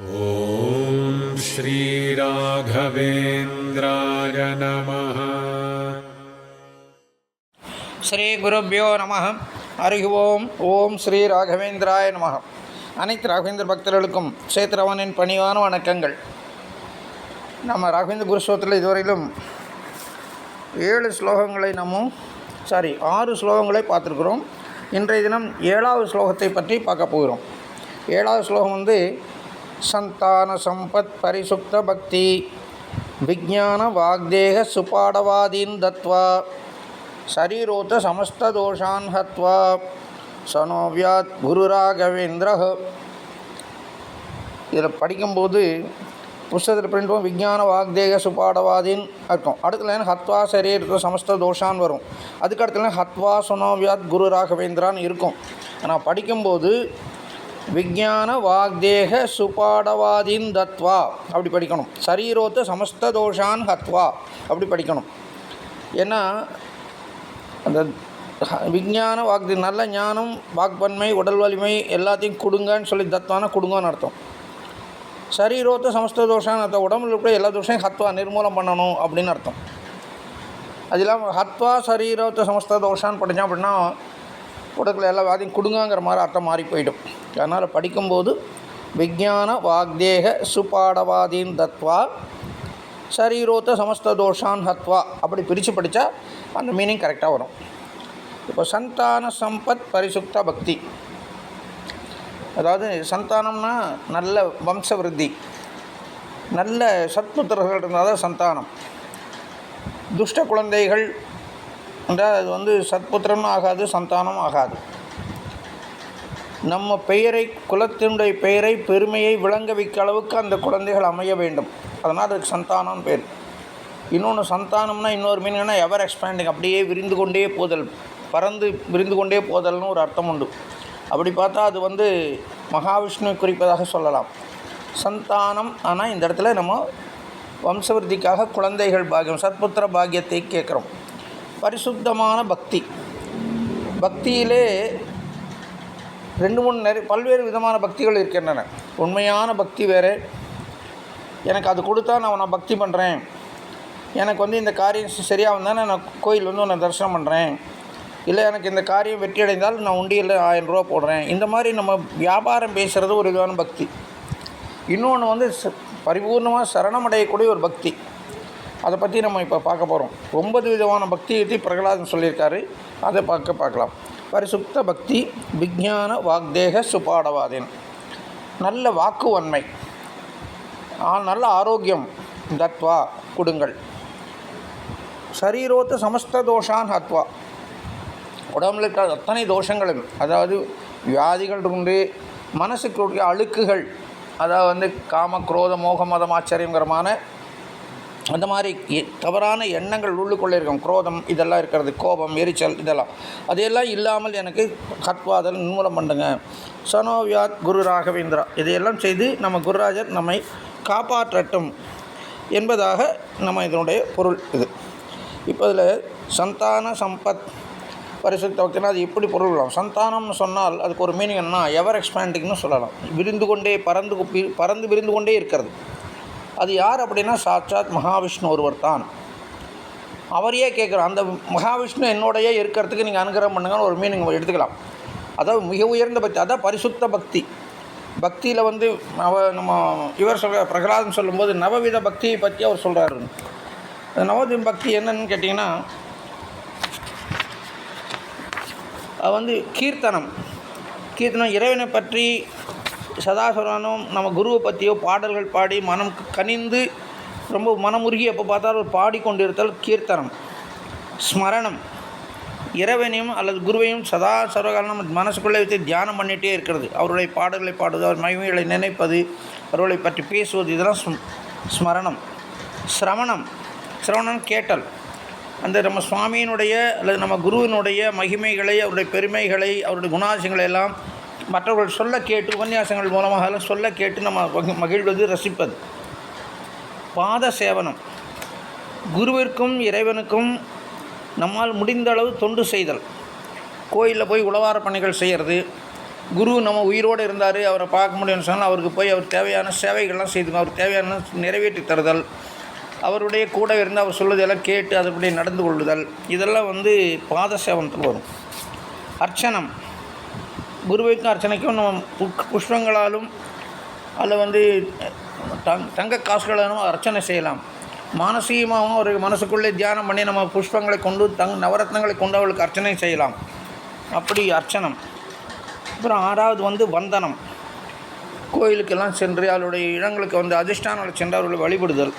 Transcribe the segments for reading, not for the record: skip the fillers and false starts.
ஓம் ஸ்ரீ ராகவேந்திராய நமஹ. ஸ்ரீ குருப்யோ நம. ஹரி ஓம். ஓம் ஸ்ரீ ராகவேந்திராய நம. அனைத்து ராகவேந்திர பக்தர்களுக்கும் சேத்ரவனின் பணிவான வணக்கங்கள். நம்ம ராகவேந்திர குருஸ்தோத்திரத்தில் இதுவரையிலும் 6 ஸ்லோகங்களை பார்த்துருக்குறோம். இன்றைய தினம் 7வது ஸ்லோகத்தை பற்றி பார்க்க போகிறோம். 7வது ஸ்லோகம் சந்தான சம்பத் பரிசுப்த பக்தி விஜான வாக்தேக சுபாடவாதீன் தத்வா சரீரோத்த சமஸ்த தோஷான் ஹத்வா சனோவியாத் குரு ராகவேந்திர. இதில் படிக்கும்போது புஸ்தகத்தில் பிரிண்ட்டும் விஜான வாக்தேக சுபாடவாதின்னு இருக்கும். அடுத்த ஹத்வா சரீரத்த சமஸ்த தோஷான் வரும். அதுக்கு அடுத்த ஹத்வா சனோவியாத் குரு ராகவேந்திரான்னு இருக்கும். ஆனால் படிக்கும்போது விஜான வாக்தேக சுபாடவாதின் தத்வா அப்படி படிக்கணும். சரீரோத்த சமஸ்த தோஷான் ஹத்வா அப்படி படிக்கணும். ஏன்னா அந்த விஞ்ஞான வாக்தி நல்ல ஞானம், வாக்பன்மை, உடல் வலிமை எல்லாத்தையும் கொடுங்கன்னு சொல்லி தத்வான கொடுங்கன்னு அர்த்தம். சரீரோத்த சமஸ்த தோஷான்னு அர்த்தம். உடம்புல இருக்கிற எல்லா தோஷையும் ஹத்வா நிர்மூலம் பண்ணணும் அப்படின்னு அர்த்தம். அது இல்லாமல் ஹத்வா சரீரோத்த சமஸ்த தோஷான்னு படித்தோம் அப்படின்னா உடம்புல எல்லா வாதியும் கொடுங்கிற மாதிரி அர்த்தம் மாறி போயிடும். அதனால் படிக்கும்போது விஜான வாக்தேக சுபாடவாதீன் தத்வா சரீரோத்த சமஸ்த தோஷான் ஹத்வா அப்படி பிரித்து படித்தா அந்த மீனிங் கரெக்டாக வரும். இப்போ சந்தான சம்பத் பரிசுப்த பக்தி, அதாவது சந்தானம்னா நல்ல வம்ச விருத்தி, நல்ல சத்புத்திரர்கள் இருந்தால் தான் சந்தானம். துஷ்ட குழந்தைகள் என்றால் அது சத்புத்திரமும் ஆகாது, சந்தானம் ஆகாது. நம்ம பெயரை, குலத்தினுடைய பெயரை, பெருமையை விளங்க வைக்க அளவுக்கு அந்த குழந்தைகள் அமைய வேண்டும். அதனால் அதுக்கு சந்தானம் பேர். இன்னொன்று சந்தானம்னா இன்னொரு மீனிங்னா எவர் எக்ஸ்பேண்டிங், அப்படியே விரிந்து கொண்டே போதல், பறந்து விரிந்து கொண்டே போதல்னு ஒரு அர்த்தம் உண்டு. அப்படி பார்த்தா அது மகாவிஷ்ணுவை குறிப்பதாக சொல்லலாம். சந்தானம் ஆனால் இந்த இடத்துல நம்ம வம்சவருத்திக்காக குழந்தைகள் பாக்கியம், சத்புத்திர பாக்கியத்தை கேட்குறோம். பரிசுத்தமான பக்தி, பக்தியிலே 2-3 பல்வேறு விதமான பக்திகள் இருக்கின்றன. உண்மையான பக்தி வேறு, எனக்கு அது கொடுத்தா நான் பக்தி பண்ணுறேன், எனக்கு இந்த காரியம் சரியாக வந்தால் நான் கோயில் நான் தரிசனம் பண்ணுறேன், இல்லை எனக்கு இந்த காரியம் வெற்றி அடைந்தால் நான் உண்டியில் 1000 ரூபா போடுறேன். இந்த மாதிரி நம்ம வியாபாரம் பேசுகிறது ஒரு விதமான பக்தி. இன்னொன்று பரிபூர்ணமாக சரணமடையக்கூடிய ஒரு பக்தி. அதை பற்றி நம்ம இப்போ பார்க்க போகிறோம். 9 விதமான பக்தியை பற்றி பிரகலாதன் சொல்லியிருக்காரு. அதை பார்க்கலாம். பரிசுப்த பக்தி விஜான வாக்தேக சுபாடவாதேன், நல்ல வாக்குவன்மை, நல்ல ஆரோக்கியம் தத்வா கொடுங்கள். சரீரோத்த சமஸ்த தோஷான் ஹத்வா, உடம்புல இருக்கிற அத்தனை தோஷங்களும், அதாவது வியாதிகள் இருந்து மனசுக்கு அழுக்குகள், அதாவது காம குரோத மோக மதம் ஆச்சரியங்கரமான அந்த மாதிரி தவறான எண்ணங்கள் உள்ளுக்குள்ளே இருக்கும். குரோதம் இதெல்லாம் இருக்கிறது, கோபம், எரிச்சல், இதெல்லாம் அதையெல்லாம் இல்லாமல் எனக்கு ஹத்வாதல் நிர்மூலம் பண்ணுங்க. சனோவியாத் குரு ராகவேந்திரா, இதையெல்லாம் செய்து நம்ம குருராஜர் நம்மை காப்பாற்றட்டும் என்பதாக நம்ம இதனுடைய பொருள் இது. இப்போ இதில் சந்தான சம்பத் பரிசுத்த பக்தினா அது எப்படி பொருள் விடலாம். சந்தானம்னு சொன்னால் அதுக்கு ஒரு மீனிங் என்னன்னா எவர் எக்ஸ்பேண்டிங்னு சொல்லலாம். விரிந்து கொண்டே பறந்து விரிந்து கொண்டே இருக்கிறது. அது யார் அப்படின்னா சாட்சாத் மகாவிஷ்ணு ஒருவர் தான். அவரையே கேட்குறோம், அந்த மகாவிஷ்ணு என்னோடையே இருக்கிறதுக்கு நீங்கள் அனுகிரகம் பண்ணுங்கன்னு ஒரு மீனிங் எடுத்துக்கலாம். அதாவது மிக உயர்ந்த பக்தி, அதான் பரிசுத்த பக்தி. பக்தியில் நம்ம இவர் சொல்கிற பிரகலாதன் சொல்லும்போது நவவித பக்தியை பற்றி அவர் சொல்கிறாரு. நவவித பக்தி என்னன்னு கேட்டிங்கன்னா அது கீர்த்தனம் இறைவனை பற்றி சதாசுரனும் நம்ம குருவை பற்றியோ பாடல்கள் பாடி மனம் கனிந்து ரொம்ப மனமுருகி எப்போ பார்த்தாலும் ஒரு பாடிக்கொண்டிருத்தல் கீர்த்தனம். ஸ்மரணம், இறைவனையும் அல்லது குருவையும் சதா சர்வகாலம் நம்ம மனசுக்குள்ளே வச்சு தியானம் பண்ணிகிட்டே இருக்கிறது. அவருடைய பாடல்களை பாடுவது, அவர் மகிமைகளை நினைப்பது, அவர்களை பற்றி பேசுவது, இதெல்லாம் ஸ்மரணம். சிரவணம் கேட்டல், அந்த நம்ம சுவாமியினுடைய அல்லது நம்ம குருவினுடைய மகிமைகளை, அவருடைய பெருமைகளை, அவருடைய குணாசியங்களை எல்லாம் மற்றவர்கள் சொல்ல கேட்டு, உபன்யாசங்கள் மூலமாக சொல்ல கேட்டு நம்ம மகிழ்வது, ரசிப்பது. பாத சேவனம், குருவிற்கும் இறைவனுக்கும் நம்மால் முடிந்த அளவு தொண்டு செய்தல். கோயிலில் போய் உழவார பணிகள் செய்கிறது, குரு நம்ம உயிரோடு இருந்தார், அவரை பார்க்க முடியும்னு சொன்னால் அவருக்கு போய் அவர் தேவையான சேவைகள்லாம் செய்துங்க, அவர் தேவையான நிறைவேற்றி தருதல், அவருடைய கூட இருந்து அவர் சொல்வதெல்லாம் கேட்டு அதுபடி நடந்து கொள்ளுதல், இதெல்லாம் வந்து பாத சேவனத்தில் வரும். அர்ச்சனம், குருவுக்கும் அர்ச்சனைக்கும் நம்ம புஷ்பங்களாலும் அதில் வந்து தங்க காசுகளாலும் அர்ச்சனை செய்யலாம். மானசீகமாகவும் ஒரு மனசுக்குள்ளே தியானம் பண்ணி நம்ம புஷ்பங்களை கொண்டு நவரத்னங்களை கொண்டு அவளுக்கு அர்ச்சனை செய்யலாம். அப்படி அர்ச்சனம். அப்புறம் 6வது வந்து வந்தனம். கோயிலுக்கெல்லாம் சென்று அவருடைய இடங்களுக்கு வந்து அதிஷ்டானங்களை சென்று அவர்களை வழிபடுதல்.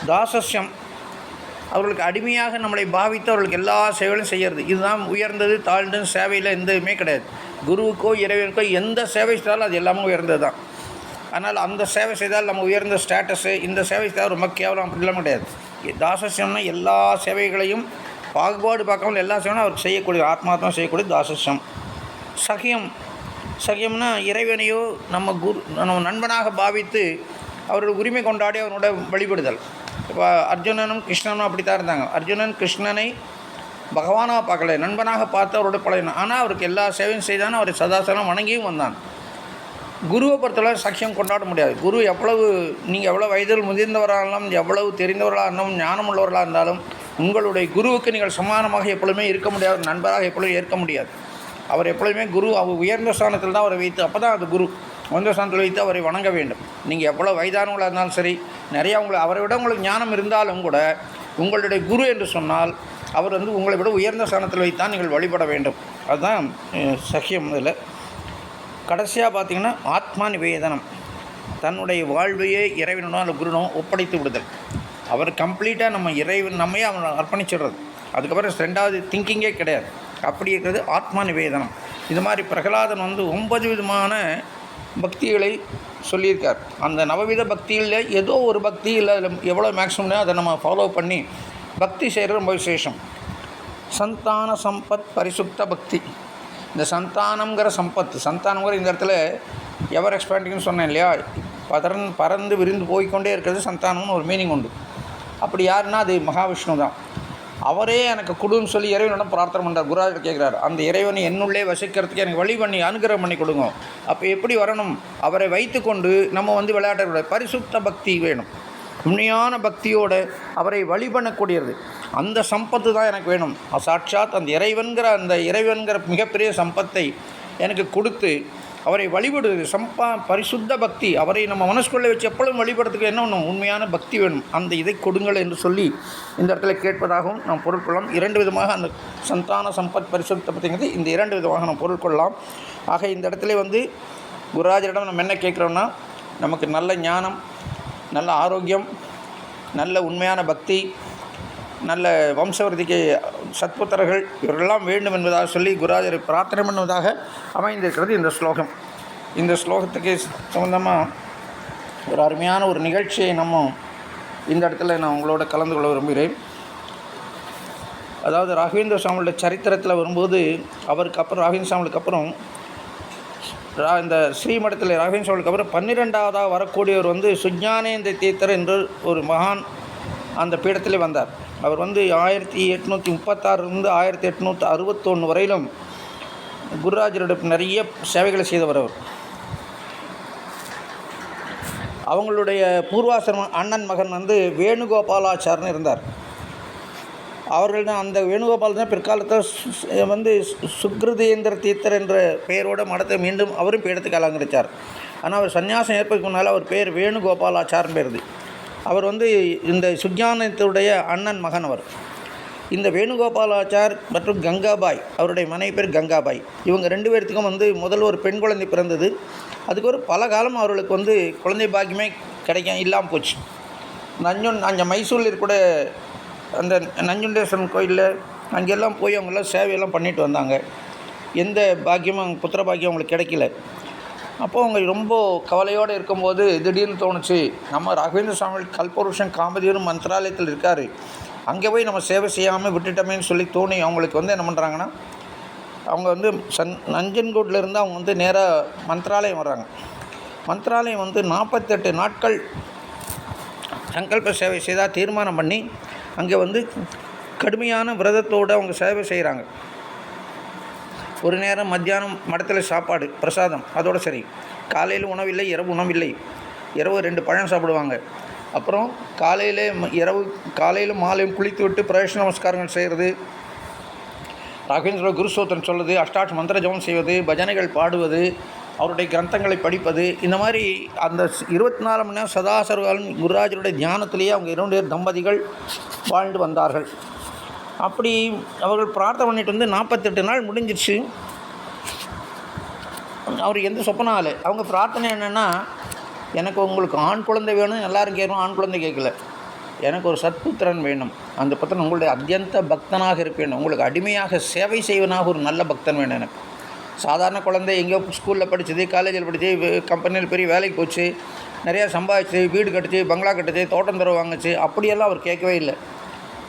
தாசஸ்யம், அவர்களுக்கு அடிமையாக நம்மளை பாவித்து அவர்களுக்கு எல்லா சேவைகளும் செய்கிறது. இதுதான் உயர்ந்தது தாழ்ந்தது. சேவையில் எந்த இதுவுமே கிடையாது. குருவுக்கோ இறைவனுக்கோ எந்த சேவை செய்தாலும் அது எல்லாமே உயர்ந்தது தான். அதனால் அந்த சேவை செய்தால் நம்ம உயர்ந்த ஸ்டேட்டஸு, இந்த சேவை செய்தால் ரொம்ப கேவலம் அப்படிலாம் கிடையாது. தாசஸ்யம்னா எல்லா சேவைகளையும் பாகுபாடு பார்க்காமல் எல்லா சேவையும் அவருக்கு செய்யக்கூடிய ஆத்மாத்மா செய்யக்கூடிய தாசஸ்யம். சகியம், சகியம்னா இறைவனையோ நம்ம நண்பனாக பாவித்து அவர்கள் உரிமை கொண்டாடி அவனோட வழிபடுதல். இப்போ அர்ஜுனனும் கிருஷ்ணனும் அப்படி தான் இருந்தாங்க. அர்ஜுனன் கிருஷ்ணனை பகவானாக பார்க்கல, நண்பனாக பார்த்து அவரோட பழகினான். ஆனால் அவருக்கு எல்லா சேவையும் செய்தானோ அவரை சதாசலம் வணங்கியும் வந்தான். குருவை பொறுத்தவரை சக்கியம் கொண்டாட முடியாது. குரு நீங்கள் எவ்வளோ வயதில் முதிர்ந்தவராக இருந்தாலும், எவ்வளவு தெரிந்தவர்களாக இருந்தாலும், ஞானம் உள்ளவர்களாக இருந்தாலும், உங்களுடைய குருவுக்கு நீங்கள் சமானமாக எப்பொழுதுமே இருக்க முடியாது, நண்பராக எப்பொழுதும் ஏற்க முடியாது. அவர் எப்பொழுதுமே குரு அவர் உயர்ந்த ஸ்தானத்தில் தான் அவரை வைத்து, அப்போ தான் அது குரு உயர்ந்த ஸ்தானத்தில் வைத்து அவரை வணங்க வேண்டும். நீங்கள் எவ்வளோ வயதானவங்களாக இருந்தாலும் சரி, நிறையா அவரை விட உங்களுக்கு ஞானம் இருந்தாலும் கூட உங்களுடைய குரு என்று சொன்னால் அவர் வந்து உங்களை விட உயர்ந்த ஸ்தானத்தில் வைத்தான் நீங்கள் வழிபட வேண்டும். அதுதான் சக்கியம். இதில் கடைசியாக பார்த்திங்கன்னா ஆத்மா நிவேதனம். தன்னுடைய வாழ்வையே இறைவனும் அல்ல குருனும் ஒப்படைத்து விடுதல். அவர் கம்ப்ளீட்டாக நம்மையே அவனை அர்ப்பணிச்சிடுறது. அதுக்கப்புறம் 2வது திங்கிங்கே கிடையாது. அப்படி இருக்கிறது ஆத்மா நிவேதனம். இது மாதிரி பிரகலாதன் வந்து 9 விதமான பக்திகளை சொல்லியிருக்கார். அந்த நவவித பக்தியில் ஏதோ ஒரு பக்தி இல்லை, அதில் எவ்வளோ மேக்ஸிமம்னா அதை நம்ம ஃபாலோ பண்ணி பக்தி செய்கிறது ரொம்ப விசேஷம். சந்தான சம்பத் பரிசுத்த பக்தி. இந்த சந்தானங்கிற சந்தானங்கிற இந்த இடத்துல எவர் எக்ஸ்பேண்டிங்னு சொன்னேன் இல்லையா, பறந்து விரிந்து போய்கொண்டே இருக்கிறது சந்தானம்னு ஒரு மீனிங் உண்டு. அப்படி யாருன்னா அது மகாவிஷ்ணு தான். அவரே எனக்கு கொடுன்னு சொல்லி இறைவனிடம் பிரார்த்தனை பண்ணுறார். குருவாயூர் கேட்குறாரு, அந்த இறைவனை என்னுள்ளே வசிக்கிறதுக்கு எனக்கு வழி பண்ணி அனுகிரகம் பண்ணி கொடுங்க. அப்போ எப்படி வரணும்? அவரை வைத்து கொண்டு நம்ம வந்து விளையாடக்கூடாது. பரிசுத்த பக்தி வேணும். உண்மையான பக்தியோடு அவரை வழி பண்ணக்கூடியது. அந்த சம்பத்து தான் எனக்கு வேணும். சாட்சாத் அந்த இறைவன்கிற மிகப்பெரிய சம்பத்தை எனக்கு கொடுத்து அவரை வழிபடுவது பரிசுத்த பக்தி. அவரை நம்ம மனசுக்குள்ளே வச்சு எப்பொழுதும் வழிபடுறதுக்கு என்ன ஒன்றும் உண்மையான பக்தி வேணும். அந்த இதை கொடுங்கள் என்று சொல்லி இந்த இடத்துல கேட்பதாகவும் நாம் பொருள் கொள்ளலாம். 2 விதமாக அந்த சந்தான சம்பத் பரிசுத்த பக்திங்கிறது இந்த 2 விதமாக நாம் பொருள் கொள்ளலாம். ஆக இந்த இடத்துல வந்து குருராஜரிடம் நம்ம என்ன கேட்குறோம்னா, நமக்கு நல்ல ஞானம், நல்ல ஆரோக்கியம், நல்ல உண்மையான பக்தி, நல்ல வம்சவர்த்திக்கு சத்புத்திரர்கள் இவரெல்லாம் வேண்டும் என்பதாக சொல்லி குருராஜரை பிரார்த்தனை பண்ணுவதாக அமைந்திருக்கிறது இந்த ஸ்லோகம். இந்த ஸ்லோகத்துக்கு சம்பந்தமாக ஒரு அருமையான ஒரு நிகழ்ச்சியை நம்ம இந்த இடத்துல நான் உங்களோட கலந்து கொள்ள விரும்புகிறேன். அதாவது ராகவேந்திர சுவாமியோட சரித்திரத்தில் வரும்போது அவருக்கு அப்புறம் ராகவேந்திர சுவாமிக்கு அப்புறம் இந்த ஸ்ரீமடத்தில் ராகவேந்திர சுவாமிக்கு அப்புறம் 12ஆவதாக வரக்கூடியவர் வந்து சுஞானேந்திர தீர்த்தர் என்ற ஒரு மகான் அந்த பீடத்திலே வந்தார். அவர் வந்து 1836 1861 வரையிலும் குருராஜரிடம் நிறைய சேவைகளை செய்தவர். அவர் அவங்களுடைய பூர்வாசிரம அண்ணன் மகன் வந்து வேணுகோபாலாச்சார்னு இருந்தார். அவர்கள் தான் அந்த வேணுகோபால் தான் பிற்காலத்தில் வந்து சுக்ருதேந்திர தீர்த்தர் என்ற பெயரோட மடத்தை மீண்டும் அவரும் பீடத்துக்கு அலங்கரித்தார். ஆனால் அவர் சன்னியாசம் ஏற்பதுக்கு முன்னால் அவர் பேர் வேணுகோபாலாச்சார்னு பேருது. அவர் வந்து இந்த சுஜானத்துடைய அண்ணன் மகன். அவர் இந்த வேணுகோபாலாச்சார் மற்றும் கங்காபாய், அவருடைய மனைவி பேர் கங்காபாய். இவங்க 2 பேர்த்துக்கும் வந்து முதல்ல ஒரு பெண் குழந்தை பிறந்தது. அதுக்கு ஒரு பல காலம் அவர்களுக்கு வந்து குழந்தை பாக்கியமே இல்லாமல் போச்சு. அங்கே மைசூரில் இருக்கிற அந்த நஞ்சுண்டேஸ்வரன் கோயிலில் அங்கெல்லாம் போய் அவங்கெல்லாம் சேவையெல்லாம் பண்ணிட்டு வந்தாங்க. எந்த பாக்கியமும் புத்திர பாக்கியம் அவங்களுக்கு கிடைக்கல. அப்போது அவங்க ரொம்ப கவலையோடு இருக்கும்போது திடீர்னு தோணுச்சு, நம்ம ராகவேந்திர சுவாமி கல்பவருஷன் காமதேவரும் மந்திராலயத்தில் இருக்கார், அங்கே போய் நம்ம சேவை செய்யாமல் விட்டுட்டோமேன்னு சொல்லி தோணி அவங்களுக்கு வந்து என்ன பண்ணுறாங்கன்னா, அவங்க வந்து நஞ்சன்கூட்லேருந்து அவங்க வந்து நேராக மந்திராலயம் வர்றாங்க. மந்திராலயம் வந்து 48 நாட்கள் சங்கல்ப சேவை செய்தால் தீர்மானம் பண்ணி அங்கே வந்து கடுமையான விரதத்தோடு அவங்க சேவை செய்கிறாங்க. ஒரு நேரம் மத்தியானம் மடத்தில் சாப்பாடு பிரசாதம், அதோடு சரி. காலையில் உணவில்லை, இரவு உணவில்லை. இரவு 2 பழம் சாப்பிடுவாங்க. அப்புறம் காலையிலும் மாலையும் குளித்து விட்டு பிரவேச நமஸ்காரங்கள் செய்கிறது, ராகவேந்திர குருஸ்தோத்திரம் சொல்வது, அஷ்டாட்ச மந்திர ஜபம் செய்வது, பஜனைகள் பாடுவது, அவருடைய கிரந்தங்களை படிப்பது, இந்த மாதிரி அந்த 24 மணி நேரம் சதாசர்வகாலம் குருராஜருடைய தியானத்திலேயே அவங்க 2 பேர் தம்பதிகள் வாழ்ந்து வந்தார்கள். அப்படி அவர்கள் பிரார்த்தனை பண்ணிட்டு வந்து 48 நாள் முடிஞ்சிடுச்சு. அவருக்கு எந்த சொப்பனம் ஆகலை. அவங்க பிரார்த்தனை என்னென்னா, எனக்கு உங்களுக்கு ஆண் குழந்தை வேணும், எல்லோரும் கேட்கணும். ஆண் குழந்தை கேட்கல, எனக்கு ஒரு சத்புத்திரன் வேணும். அந்த புத்திரன் உங்களுடைய அத்தியந்த பக்தனாக இருப்பேன், உங்களுக்கு அடிமையாக சேவை செய்வனாக ஒரு நல்ல பக்தன் வேணும். எனக்கு சாதாரண குழந்தை எங்கேயோ ஸ்கூலில் படித்தது, காலேஜில் படித்து, கம்பெனியில் பெரிய வேலைக்கு போச்சு, நிறையா சம்பாதிச்சு, வீடு கட்டுச்சு, பங்களா கட்டுச்சு, தோட்டம் தர வாங்குச்சு, அப்படியெல்லாம் அவர் கேட்கவே இல்லை.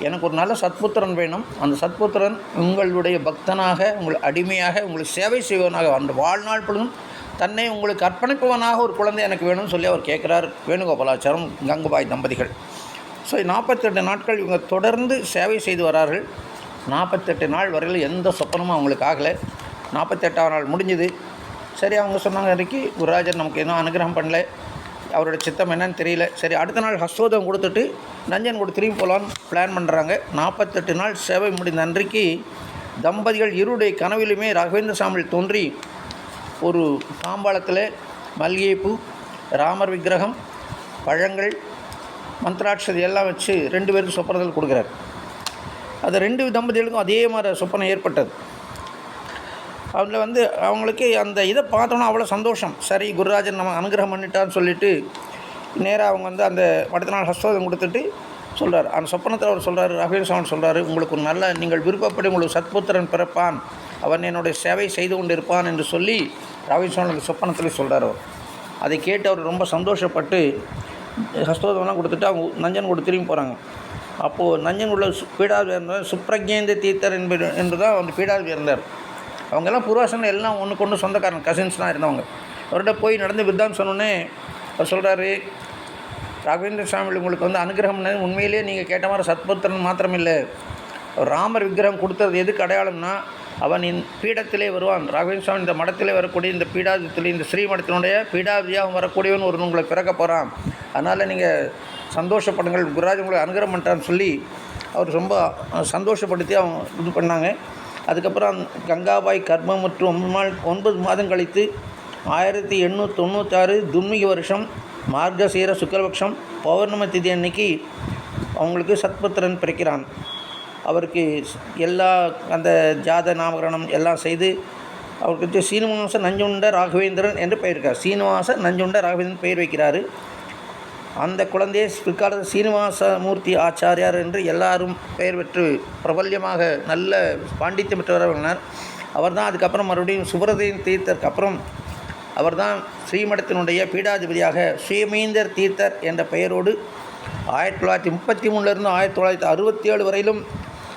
எனக்கு ஒரு நல்ல சத்புத்திரன் வேணும். அந்த சத்புத்திரன் உங்களுடைய பக்தனாக, உங்கள் அடிமையாக, உங்களுக்கு சேவை செய்வனாக, அந்த வாழ்நாள் பொழுதும் தன்னை உங்களுக்கு அர்ப்பணிப்பவனாக ஒரு குழந்தை எனக்கு வேணும்னு சொல்லி அவர் கேட்குறார். வேணுகோபாலாச்சாரம் கங்குபாய் தம்பதிகள். ஸோ 48 நாட்கள் இவங்க தொடர்ந்து சேவை செய்து வரார்கள். 48 நாள் வரையில் எந்த சொப்பனமும் அவங்களுக்கு ஆகலை. 48ஆம் நாள் முடிஞ்சுது. சரி, அவங்க சொன்னாங்க, இன்றைக்கி குருராஜர் நமக்கு இன்னும் அனுகிரகம் பண்ணல, அவரோட சித்தம் என்னன்னு தெரியல. சரி, அடுத்த நாள் ஹஸ்தோதம் கொடுத்துட்டு நஞ்சன்கூடு திரும்பி போகலான்னு பிளான் பண்ணுறாங்க. 48 நாள் சேவை முடிந்த அன்றைக்கு தம்பதிகள் இருடைய கனவிலுமே ராகவேந்திர சாமியில் தோன்றி ஒரு தாம்பாளத்தில் மல்லிகைப்பூ, ராமர் விக்கிரகம், பழங்கள், மந்திராட்சதை எல்லாம் வச்சு 2 பேருக்கு சொப்பனத்தில் கொடுக்குறாரு. அது 2 தம்பதிகளுக்கும் அதே மாதிரி சொப்பனம் ஏற்பட்டது. அதில் வந்து அவங்களுக்கு அந்த இதை பார்த்தோன்னா அவ்வளோ சந்தோஷம். சரி, குருராஜன் நம்ம அனுகிரகம் பண்ணிட்டான்னு சொல்லிவிட்டு நேராக அவங்க வந்து அந்த அடுத்த நாள் ஹஸ்தோதம் கொடுத்துட்டு சொல்கிறார். அந்த சொப்பனத்தில் அவர் சொல்கிறார், ராகவேந்திர சாமி சொல்கிறார், உங்களுக்கு ஒரு நல்ல, நீங்கள் விருப்பப்படி உங்களுக்கு சத்புத்திரன் பிறப்பான், அவன் என்னுடைய சேவை செய்து கொண்டு இருப்பான் என்று சொல்லி ராகவேந்திர சாமி சொப்பனத்தில் சொல்கிறார். அவர் அதை கேட்டு அவர் ரொம்ப சந்தோஷப்பட்டு ஹஸ்தோதம்லாம் கொடுத்துட்டு அவங்க நஞ்சன்கூடு திரும்பி போகிறாங்க. அப்போது நஞ்சன்கூட பீடாதி இருந்தார் சுப்ரஜேந்திர தீர்த்தர் என்று தான் வந்து பீடாதி இருந்தார். அவங்கெல்லாம் பூர்வாசனம் எல்லாம் ஒன்று கொண்டு சொந்தக்காரன், கசின்ஸ்லாம் இருந்தவங்க. அவர்கிட்ட போய் நடந்து வித்தான்னு சொன்னோன்னே அவர் சொல்கிறாரு, ராகவேந்திர சாமி உங்களுக்கு வந்து அனுகிரகம்னு உண்மையிலேயே நீங்கள் கேட்ட மாதிரி சத்புத்திரன் மாத்திரமில்லை, ராமர் விக்கிரகம் கொடுத்தது எதுக்கு அடையாளம்னா, அவன் பீடத்திலே வருவான். ராகவேந்திர சாமி இந்த மடத்திலே வரக்கூடிய இந்த பீடாதித்தில், இந்த ஸ்ரீமடத்தினுடைய பீடாதியாக வரக்கூடியவன் ஒரு உங்களை பிறக்க போகிறான், அதனால் நீங்கள் சந்தோஷப்படுங்கள், குருராஜ் உங்களை அனுகிரகம் பண்ணிட்டான்னு சொல்லி அவர் ரொம்ப சந்தோஷப்படுத்தி அவங்க இது பண்ணாங்க. அதுக்கப்புறம் கங்காபாய் கர்மம் மற்றும் 9 மாதம் கழித்து 1896 துன்மிக வருஷம் மார்கசீர சுக்லபக்ஷம் பௌர்ணமி திதி அன்னைக்கு அவங்களுக்கு சத்புத்திரன் பிறக்கிறான். அவருக்கு எல்லா அந்த ஜாத நாமகரணம் எல்லாம் செய்து அவருக்கு சீனிவாச நஞ்சுண்ட ராகவேந்திரன் என்று பெயர்க்கார். சீனிவாச நஞ்சுண்ட ராகவேந்திரன் பெயர் வைக்கிறார். அந்த குழந்தையை பிற்காலத்தில் சீனிவாசமூர்த்தி ஆச்சாரியார் என்று எல்லாரும் பெயர் பெற்று பிரபல்யமாக நல்ல பாண்டித்யம் பெற்றவரானார். அவர் தான் அதுக்கப்புறம் மறுபடியும் சுப்ரஜேந்திர தீர்த்தருக்கு அப்புறம் அவர் தான் ஸ்ரீமடத்தினுடைய பீடாதிபதியாக சுயமீந்தர் தீர்த்தர் என்ற பெயரோடு 1933 1967 வரையிலும்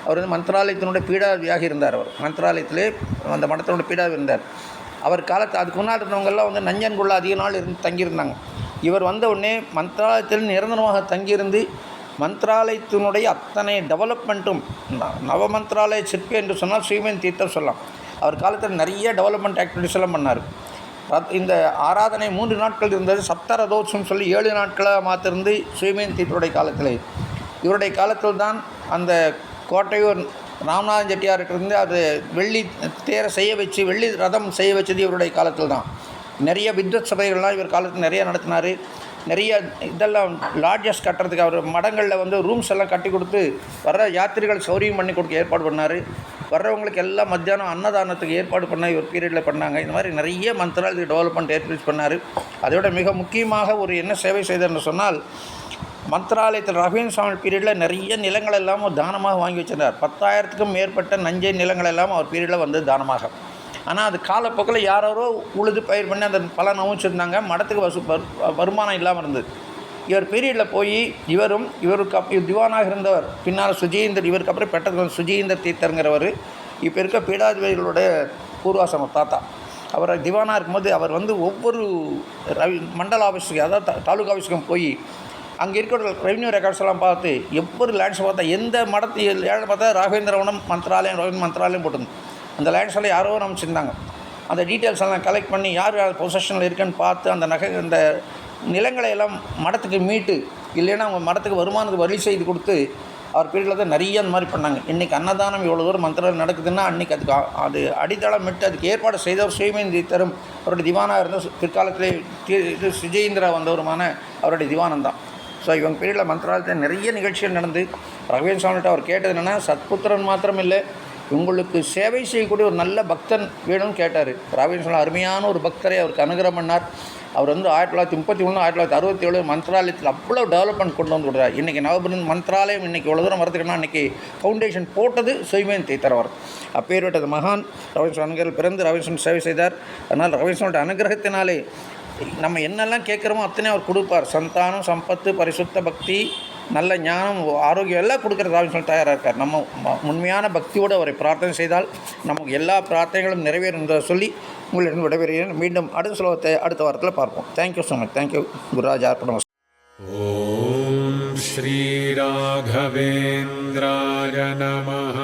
அவர் வந்து மந்திராலயத்தினுடைய பீடாதிபதியாக இருந்தார். அவர் மந்திராலயத்திலே அந்த மடத்தினுடைய பீடாதிபதி இருந்தார். அவர் காலத்தில் அதுக்கு முன்னாடி இருந்தவங்கெல்லாம் வந்து நஞ்சன்குள்ள அதிக நாள் தங்கியிருந்தாங்க. இவர் வந்த உடனே மந்திராலயத்தில் நிரந்தரமாக தங்கியிருந்து மந்திராலயத்தினுடைய அத்தனை டெவலப்மெண்ட்டும், நவமந்திராலய சிற்பி என்று சொன்னால் ஸ்ரீமேந்திர தீர்த்தர் சொல்லலாம். அவர் காலத்தில் நிறைய டெவலப்மெண்ட் ஆக்டிவிட்டிஸ் எல்லாம் பண்ணார். இந்த ஆராதனை 3 நாட்கள் இருந்தது. சப்தரதோத்சவம் சொல்லி 7 நாட்களாக மாற்றிருந்து ஸ்ரீமேந்திர தீர்த்தருடைய காலத்தில். இவருடைய காலத்தில் தான் அந்த கோட்டையூர் ராமநாதன் செட்டியார்கிட்டருந்து அது வெள்ளி தேரை செய்ய வச்சு, வெள்ளி ரதம் செய்ய வச்சது இவருடைய காலத்தில் தான். நிறைய வித்வத் சபைகள்லாம் இவர் காலத்தில் நிறைய நடத்தினார். நிறைய இதெல்லாம் லாட்ஜஸ் கட்டுறதுக்கு அவர் மடங்களில் வந்து ரூம்ஸ் எல்லாம் கட்டி கொடுத்து வர்ற யாத்திரிகள் சௌரியம் பண்ணி கொடுக்க ஏற்பாடு பண்ணார். வர்றவங்களுக்கு எல்லாம் மத்தியானம் அன்னதானத்துக்கு ஏற்பாடு பண்ண இவர் பீரியடில் பண்ணாங்க. இந்த மாதிரி நிறைய மந்திராலயத்துக்கு டெவலப்மெண்ட் ஏற்படுத்தி பண்ணார். அதோட மிக முக்கியமாக ஒரு என்ன சேவை செய்தார்னு சொன்னால், மந்திராலயத்தில் ராகவேந்திர சாமி பீரியடில் நிறைய நிலங்கள் எல்லாம் தானமாக வாங்கி வச்சிருந்தார். 10,000க்கும் மேற்பட்ட நஞ்சை நிலங்கள் எல்லாம் அவர் பீரியடில் வந்து தானமாக. ஆனால் அது காலப்போக்கில் யாரோ உழுது பயிர் பண்ணி அந்த பலன் அமைச்சிருந்தாங்க. மடத்துக்கு வருமானம் இல்லாமல் இருந்தது. இவர் பீரியடில் போய் இவருக்கு திவானாக இருந்தவர் பின்னால் சுஜீந்தர், இவருக்கு அப்புறம் பெற்றது சுஜீந்தர் தீர்த்தருங்கிறவர், இப்போ இருக்க பீடாதிபதிகளுடைய பூர்வாசம தாத்தா. அவர் திவானாக இருக்கும்போது அவர் வந்து ஒவ்வொரு மண்டல ஆஃபீஸுக்கு, அதாவது தாலுகா ஆஃபீஸுக்கும் போய் அங்கே இருக்கிற ரெவன்யூ ரெக்கார்ட்ஸ் எல்லாம் பார்த்து ஒவ்வொரு லேண்ட்ஸ் பார்த்தா எந்த மடத்து ஏழை பார்த்தா ராகவேந்திரவனம் மந்திராலயம், ராகவேந்திர மந்திராலயம் போட்டிருந்தோம். அந்த லேண்ட்ஸ் எல்லாம் யாரோ அமைச்சிருந்தாங்க. அந்த டீட்டெயில்ஸ் எல்லாம் கலெக்ட் பண்ணி யார் யார் பொசஷனில் இருக்குன்னு பார்த்து அந்த அந்த நிலங்களை எல்லாம் மடத்துக்கு மீட்டு, இல்லைன்னா அவங்க மடத்துக்கு வருமானத்துக்கு வழி செய்து கொடுத்து அவர் பீரியடில் தான் நிறைய அந்த மாதிரி பண்ணாங்க. இன்றைக்கி அன்னதானம் இவ்வளோ தூரம் மந்திரம் நடக்குதுன்னா அன்றைக்கி அதுக்கு அது அடித்தளம் விட்டு அதுக்கு ஏற்பாடு செய்தவர் சுயமேந்தி தரும் அவருடைய திவானாக இருந்த பிற்காலத்திலே இது சுஜேந்திரா வந்தவருமான அவருடைய திவானம் தான். ஸோ இவங்க பீரியடில் மந்திராலயத்தில் நிறைய நிகழ்ச்சிகள் நடந்து ராகவேந்திர சுவாமிகிட்ட அவர் கேட்டது என்னென்னா, சத்புத்திரன் மாத்திரம் இல்லை, உங்களுக்கு சேவை செய்யக்கூடிய ஒரு நல்ல பக்தன் வேணும்னு கேட்டார். ராகவேந்திர சுவாமி அருமையான ஒரு பக்தரை அவருக்கு அனுகிரகம் பண்ணார். அவர் வந்து 1931 1967 மந்திராலயத்தில் அவ்வளோ டெவலப்மெண்ட் கொண்டு வந்து கொடுத்தார். இன்றைக்கி நவபிரந்த் மந்திராலயம் இன்றைக்கி இவ்வளோ தூரம் வரதுக்குன்னா இன்றைக்கி ஃபவுண்டேஷன் போட்டது சுயமேந்தி தீர்த்தர். அப்பேற்பட்ட மகான் ராகவேந்திர அனுகிரகம் பிறந்து ராகவேந்திர சேவை செய்தார். அதனால் ராகவேந்திர அனுகிரகத்தினாலே நம்ம என்னெல்லாம் கேட்குறோமோ அத்தனை அவர் கொடுப்பார். சந்தானம், சம்பத்து, பரிசுத்த பக்தி, நல்ல ஞானம், ஆரோக்கியம் எல்லாம் கொடுக்குறது ராகவேந்திர தயாராக இருக்கார். நம்ம உண்மையான பக்தியோடு அவரை பிரார்த்தனை செய்தால் நமக்கு எல்லா பிரார்த்தனைகளும் நிறைவேறும் என்று சொல்லி உங்களிடம் விடைபெறுகிறேன். மீண்டும் அடுத்த ஸ்லோகத்தை அடுத்த வாரத்தில் பார்ப்போம். Thank you so much. Thank you. Gururaj அர்ப்பணம். ஓம் ஸ்ரீ ராகவேந்திராய நமः.